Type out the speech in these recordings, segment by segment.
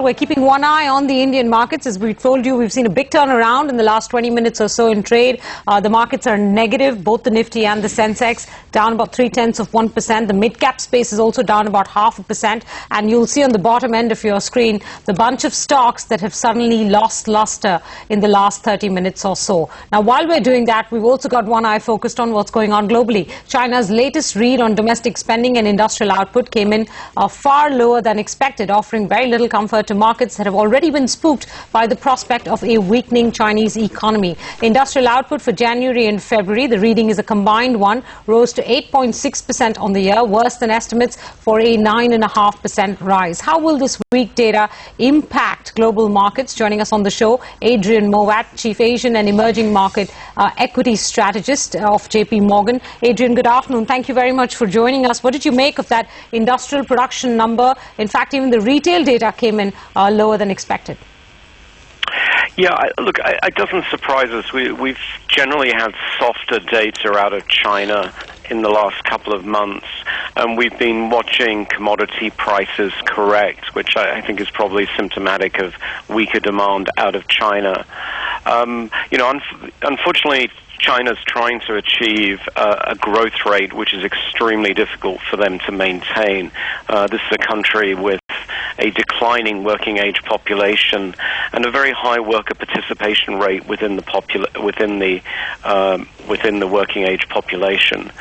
We're keeping one eye on the Indian markets. As we told you, we've seen a big turnaround in the last 20 minutes or so in trade. The markets are negative, both the Nifty and the Sensex, down about 0.3%. The mid-cap space is also down about 0.5%. And you'll see on the bottom end of your screen the bunch of stocks that have suddenly lost luster in the last 30 minutes or so. Now, while we're doing that, we've also got one eye focused on what's going on globally. China's latest read on domestic spending and industrial output came in far lower than expected, offering very little comfort to markets that have already been spooked by the prospect of a weakening Chinese economy. Industrial output for January and February, the reading is a combined one, rose to 8.6% on the year, worse than estimates for a 9.5% rise. How will this weak data impact global markets? Joining us on the show, Adrian Mowat, Chief Asian and Emerging Market Equity Strategist of JP Morgan. Adrian, good afternoon. Thank you very much for joining us. What did you make of that industrial production number? In fact, even the retail data came in lower than expected. Yeah, look, it doesn't surprise us. We've generally had softer data out of China in the last couple of months, and we've been watching commodity prices correct, which I think is probably symptomatic of weaker demand out of China. Unfortunately, China's trying to achieve a growth rate which is extremely difficult for them to maintain. This is a country with a declining working age population and a very high worker participation rate within the working age population.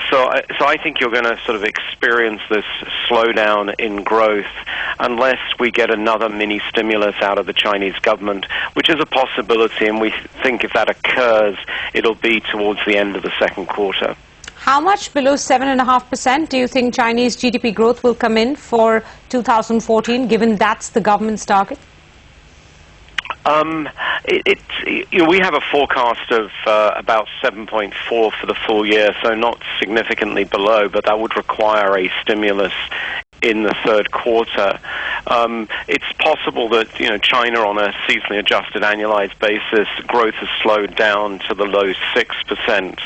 So I think you're going to sort of experience this slowdown in growth unless we get another mini stimulus out of the Chinese government, which is a possibility, and we think if that occurs, it'll be towards the end of the second quarter. How much below 7.5% do you think Chinese GDP growth will come in for 2014, given that's the government's target? We have a forecast of about 7.4 for the full year, so not significantly below, but that would require a stimulus in the third quarter. It's possible that China, on a seasonally adjusted annualized basis, growth has slowed down to the low 6%.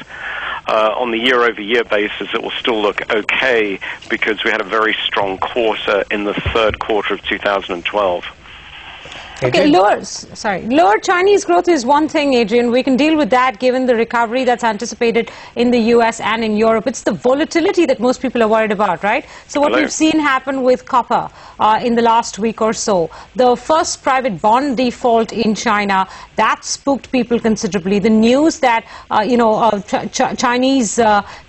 On the year-over-year basis, it will still look okay because we had a very strong quarter in the third quarter of 2012. Okay, lower Chinese growth is one thing, Adrian. We can deal with that given the recovery that's anticipated in the US and in Europe. It's the volatility that most people are worried about, right? So what we've seen happen with copper in the last week or so, the first private bond default in China, that spooked people considerably. The news that, Chinese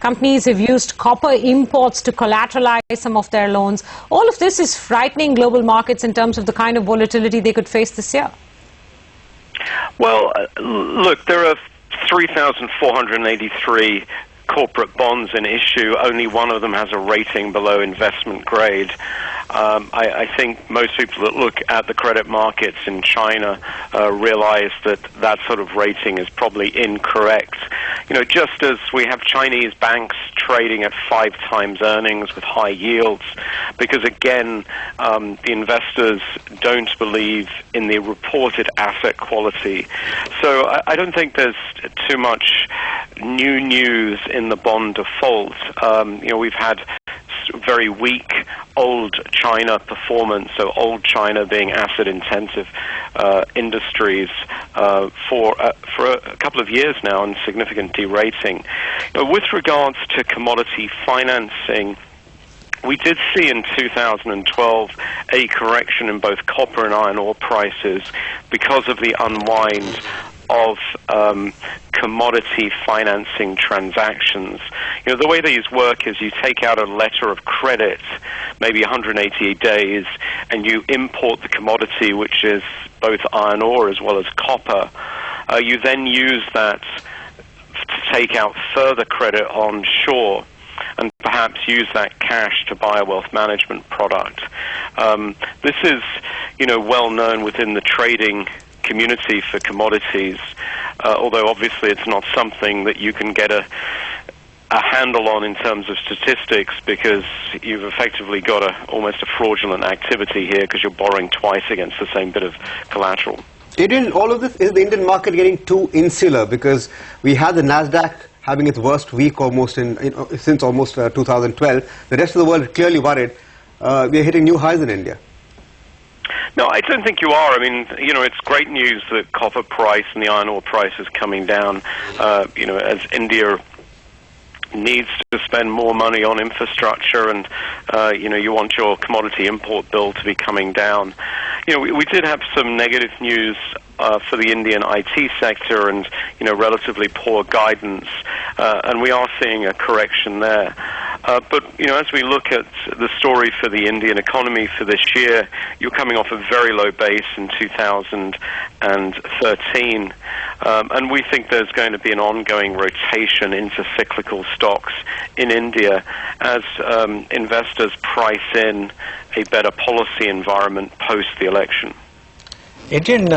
companies have used copper imports to collateralize some of their loans. All of this is frightening global markets in terms of the kind of volatility they could face this year. Well, look, there are 3,483 corporate bonds in issue. Only one of them has a rating below investment grade. I think most people that look at the credit markets in China realize that that sort of rating is probably incorrect. Just as we have Chinese banks trading at 5 times earnings with high yields, because again, the investors don't believe in the reported asset quality. So I don't think there's too much new news in the bond default. We've had very weak old China performance, so old China being asset-intensive industries for a couple of years now, and significant derating. With regards to commodity financing, we did see in 2012 a correction in both copper and iron ore prices because of the unwind of commodity financing transactions. The way these work is you take out a letter of credit, maybe 180 days, and you import the commodity, which is both iron ore as well as copper. You then use that to take out further credit onshore and perhaps use that cash to buy a wealth management product. This is, well known within the trading community for commodities, although obviously it's not something that you can get a handle on in terms of statistics, because you've effectively got almost a fraudulent activity here because you're borrowing twice against the same bit of collateral. Adrian, all of this, is the Indian market getting too insular? Because we had the Nasdaq having its worst week almost since almost 2012. The rest of the world is clearly worried. We are hitting new highs in India. I don't think you are. I mean, it's great news that copper price and the iron ore price is coming down, as India needs to spend more money on infrastructure, and you want your commodity import bill to be coming down. We did have some negative news for the Indian IT sector, and relatively poor guidance, and we are seeing a correction there. But as we look at the story for the Indian economy for this year, you're coming off a very low base in 2013, and we think there's going to be an ongoing rotation into cyclical stocks in India as investors price in a better policy environment post the election. Adrian,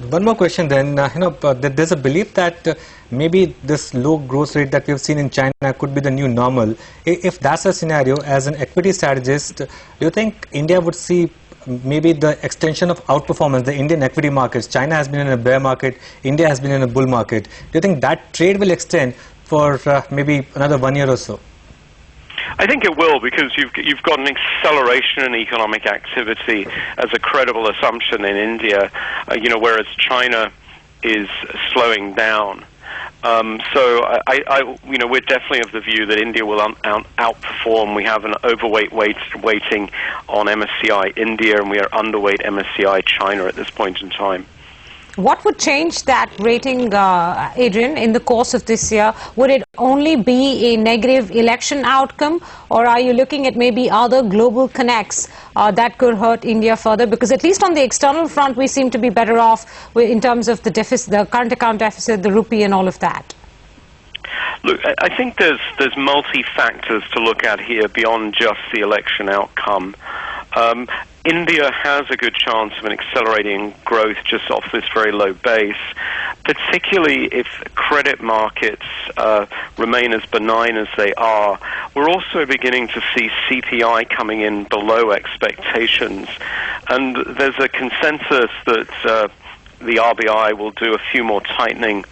one more question then. There's a belief that maybe this low growth rate that we've seen in China could be the new normal. If that's a scenario, as an equity strategist, do you think India would see maybe the extension of outperformance, the Indian equity markets? China has been in a bear market, India has been in a bull market. Do you think that trade will extend for maybe another 1 year or so? I think it will, because you've got an acceleration in economic activity as a credible assumption in India, whereas China is slowing down. We're definitely of the view that India will outperform. We have an overweight weighting on MSCI India, and we are underweight MSCI China at this point in time. What would change that rating, Adrian, in the course of this year? Would it only be a negative election outcome, or are you looking at maybe other global connects that could hurt India further? Because at least on the external front, we seem to be better off in terms of the deficit, the current account deficit, the rupee and all of that. Look, I think there's multi-factors to look at here beyond just the election outcome. India has a good chance of an accelerating growth just off this very low base, particularly if credit markets remain as benign as they are. We're also beginning to see CPI coming in below expectations, and there's a consensus that the RBI will do a few more tightening,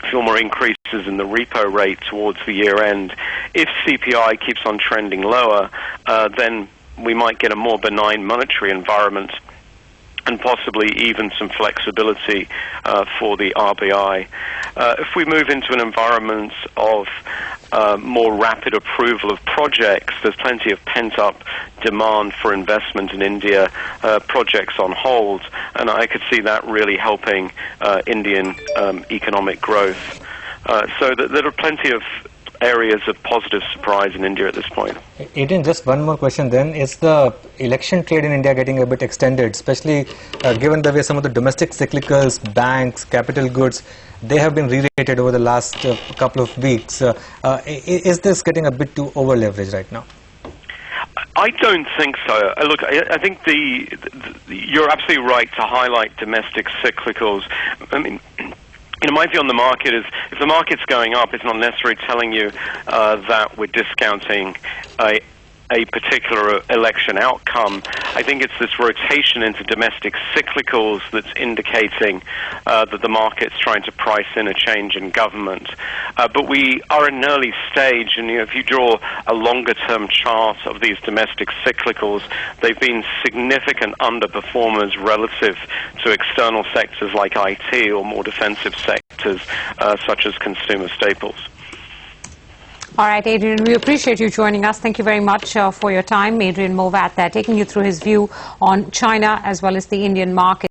a few more increases in the repo rate towards the year end. If CPI keeps on trending lower, then we might get a more benign monetary environment and possibly even some flexibility for the RBI. If we move into an environment of more rapid approval of projects, there's plenty of pent-up demand for investment in India, projects on hold, and I could see that really helping Indian economic growth. So there are plenty of areas of positive surprise in India at this point. Adrian, just one more question then. Is the election trade in India getting a bit extended, especially given the way some of the domestic cyclicals, banks, capital goods, they have been re-rated over the last couple of weeks? Is this getting a bit too over-leveraged right now? I don't think so. Look, I think you're absolutely right to highlight domestic cyclicals. I mean, my view on the market is if the market's going up, it's not necessarily telling you that we're discounting a particular election outcome. I think it's this rotation into domestic cyclicals that's indicating that the market's trying to price in a change in government. But we are in an early stage, and if you draw a longer-term chart of these domestic cyclicals, they've been significant underperformers relative to external sectors like IT or more defensive sectors such as consumer staples. All right, Adrian, we appreciate you joining us. Thank you very much for your time. Adrian Mowatt there, taking you through his view on China as well as the Indian market.